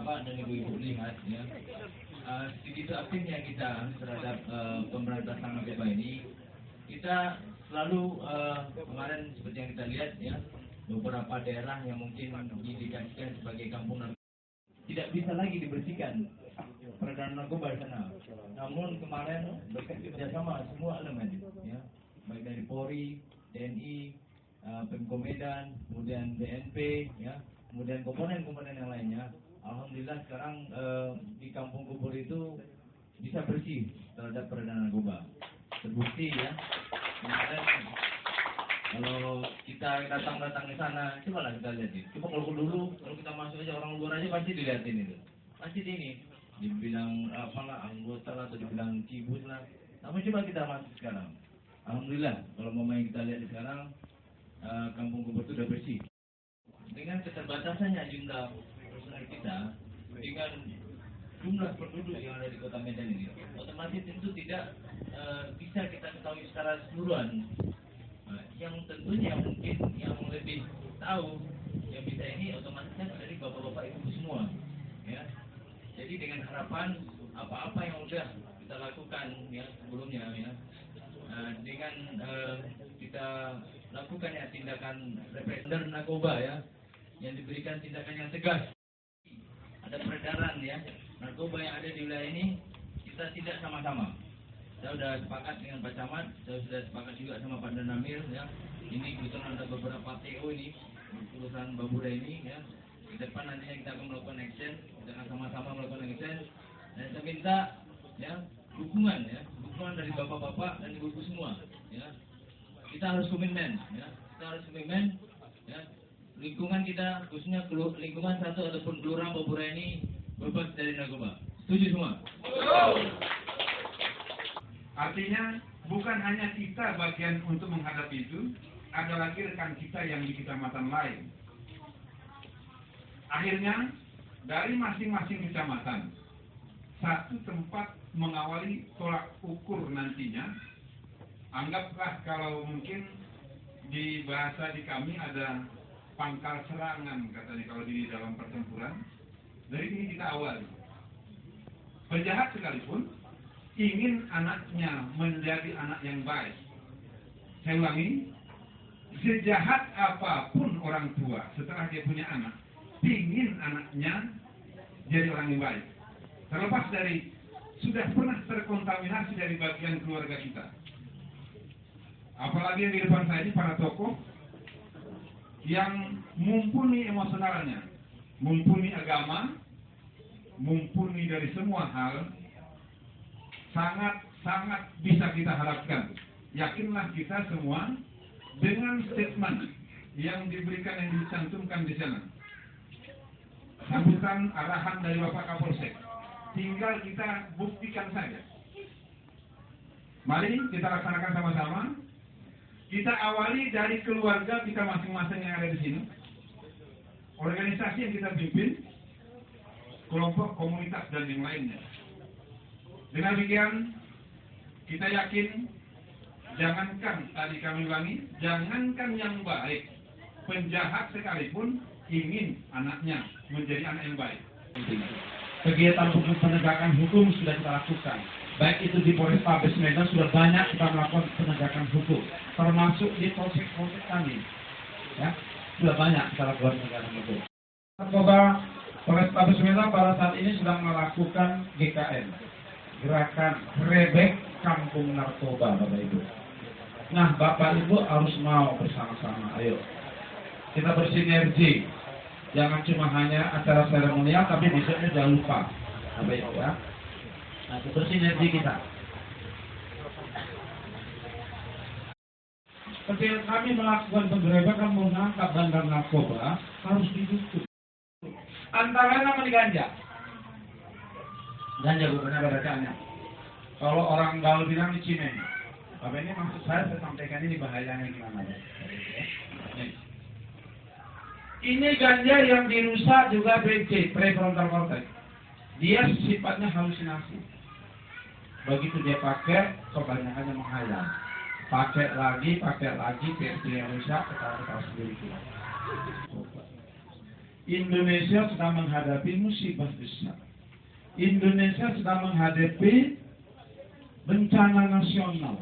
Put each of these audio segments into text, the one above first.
Bapak dan Ibu-Ibu lihat ya, segitu aktifnya kita terhadap pemberantasan narkoba ini, kita selalu kemarin seperti yang kita lihat ya, beberapa daerah yang mungkin didedikasikan sebagai kampung narkoba tidak bisa lagi dibersihkan peredaran narkoba di sana. Namun kemarin bekerja sama semua elemen ya, baik dari Polri, TNI, Pemko Medan, kemudian BNP ya, kemudian komponen-komponen yang lainnya. Alhamdulillah sekarang di Kampung Kubur itu bisa bersih terhadap peredaran narkoba. Terbukti ya. Kemarin kalau kita datang ke sana, cobalah kita lihat ini. Coba kalau dulu, kalau kita masuk aja orang luar aja pasti dilihatin itu. Pasti ini dibilang apalah anggota lah atau dibilang cibus lah. Namun coba kita masuk sekarang. Alhamdulillah kalau mau main kita lihat sekarang Kampung Kubur itu sudah bersih. Dengan keterbatasannya jumlah personel kita, dengan jumlah penduduk yang ada di Kota Medan ini, otomatis itu tidak bisa kita ketahui secara keseluruhan. Yang tentunya mungkin yang lebih tahu yang bisa ini otomatisnya dari bapak-bapak ibu semua ya. Jadi dengan harapan apa-apa yang sudah kita lakukan ya sebelumnya ya, dengan kita lakukan ya tindakan represi narkoba ya, yang diberikan tindakan yang tegas. Ada peredaran ya narkoba yang ada di wilayah ini, kita tidak sama-sama. Saya sudah sepakat dengan Pak Camat, saya sudah sepakat juga sama Pak Danamil ya. Ini kebetulan ada beberapa TO ini, urusan Babura ini ya. Di depan nantinya kita akan melakukan action, kita akan sama-sama melakukan action. Dan saya minta ya dukungan dari bapak-bapak dan ibu-ibu semua ya. Kita harus komitmen ya, kita harus komitmen ya. Lingkungan kita, khususnya lingkungan satu ataupun kelurahan Babura ini bebas dari narkoba. Setuju semua? Artinya bukan hanya kita bagian untuk menghadapi itu, ada lagi rekan kita yang di kecamatan lain. Akhirnya dari masing-masing kecamatan satu tempat mengawali tolak ukur nantinya. Anggaplah kalau mungkin di bahasa di kami ada pangkal serangan katanya kalau di dalam pertempuran. Dari ini kita awali. Penjahat sekalipun ingin anaknya menjadi anak yang baik. Saya ulangi, sejahat apapun orang tua setelah dia punya anak, ingin anaknya jadi orang yang baik. Terlepas dari sudah pernah terkontaminasi dari bagian keluarga kita. Apalagi yang di depan saya ini para tokoh yang mumpuni emosionalnya, mumpuni agama, mumpuni dari semua hal, sangat bisa kita harapkan. Yakinlah kita semua dengan statement yang diberikan, yang dicantumkan di sana. Sambutan arahan dari Bapak Kapolsek. Tinggal kita buktikan saja. Mari kita laksanakan sama-sama. Kita awali dari keluarga kita masing-masing yang ada di sini. Organisasi yang kita pimpin, kelompok, komunitas, dan yang lainnya. Dengan demikian, kita yakin, jangankan tadi kami ulangi, jangankan yang baik, penjahat sekalipun ingin anaknya menjadi anak yang baik. Kegiatan penegakan hukum sudah kita lakukan. Baik itu di Polrestabes Medan sudah banyak kita melakukan penegakan hukum, termasuk di polsek-polsek kami. Ya, sudah banyak kita lakukan penegakan hukum. Narkoba Polrestabes Medan pada saat ini sedang melakukan GKN. Gerakan Rebek Kampung Narkoba, Bapak Ibu. Nah, Bapak Ibu harus mau bersama-sama. Ayo, kita bersinergi. Jangan cuma hanya acara seremonial, tapi besoknya jangan lupa, Bapak Ibu ya. Nah, bersinergi kita. Ketika kami melakukan penggerebekan menangkap bandar narkoba, harus didukung. Antara nama di ganja. Ganja bukan ada bacanya. Kalau orang gaul bilang di Cine. Bapak ini maksud saya sampaikan ini bahayanya gimana ya. Ini ganja yang dirusak juga PC, prefrontal cortex. Dia sifatnya halusinasi. Begitu dia pakai, kebanyakannya menghayal. Pakai lagi, PC yang rusak, ketawa-ketawa sendiri. Indonesia sedang menghadapi musibah besar. Indonesia sedang menghadapi bencana nasional.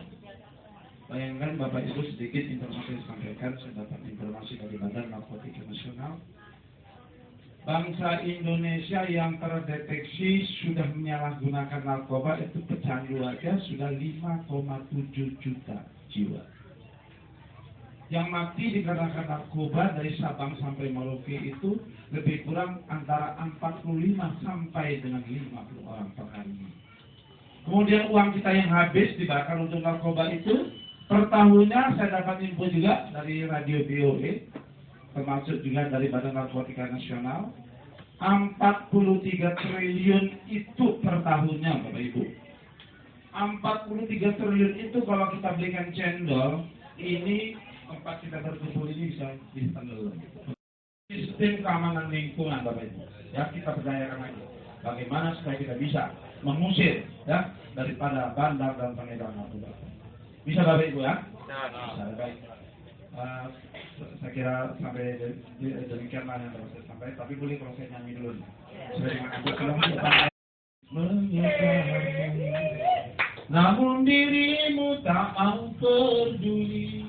Bayangkan Bapak Ibu, sedikit informasi yang disampaikan, saya dapat informasi dari Badan Narkotika Nasional. Bangsa Indonesia yang terdeteksi sudah menyalahgunakan narkoba itu pecahan keluarga sudah 5,7 juta jiwa. Yang mati dikarenakan narkoba dari Sabang sampai Merauke itu lebih kurang antara 45 sampai dengan 50 orang per hari. Kemudian uang kita yang habis dibakar untuk narkoba itu per tahunnya, saya dapat info juga dari Radio BOE, termasuk juga dari Badan Narkotika Nasional, 43 triliun itu per tahunnya Bapak Ibu. 43 triliun itu kalau kita belikan cendol, ini tempat kita berkumpul ini bisa ditenggelam. Sistem keamanan lingkungan Bapak Ibu, ya kita berdayakan lagi. Bagaimana supaya kita bisa mengusir ya daripada bandar dan pengedar narkoba. Bisa Bapak Ibu ya? Bisa, baik. Saya kira sampai demikian yang dapat saya sampaikan. Tapi boleh kalau saya nyanyi dulu. Namun dirimu tak mau peduli.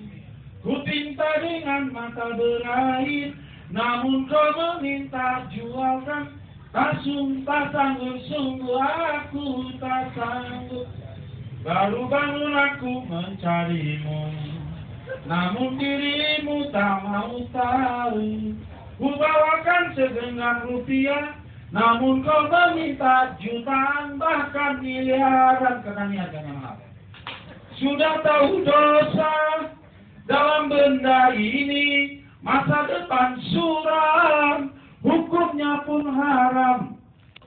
Ku pinta dengan mata berair, namun kau meminta jualkan. Tak sungguh aku tak sanggup. Baru bangun aku mencarimu, namun dirimu tak mau tahu. Ku bawakan segenggam rupiah, namun kau meminta jutaan bahkan miliaran karena niatnya mahal. Sudah tahu dosa dalam benda ini, masa depan suram, hukumnya pun haram.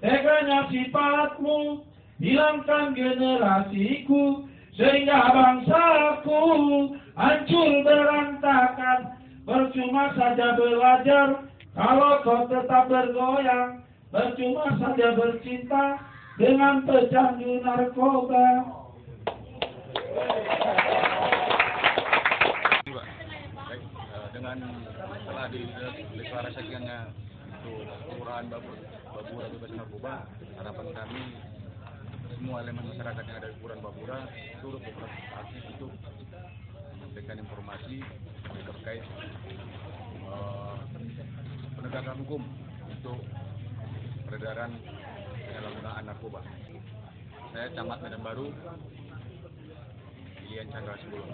Teganya sifatmu, hilangkan generasiku, sehingga bangsaku hancur berantakan. Percuma saja belajar kalau kau tetap bergoyang. Percuma saja bercinta dengan pecandu narkoba. Dengan telah dideklarasikannya untuk kelurahan Babura bebas narkoba, harapan kami semua elemen masyarakat yang ada di Kelurahan Babura turut berpartisipasi untuk memberikan informasi terkait penegakan hukum untuk peredaran penyalahgunaan narkoba. Saya Camat Medan Baru, Ilian Chandra Sebulon.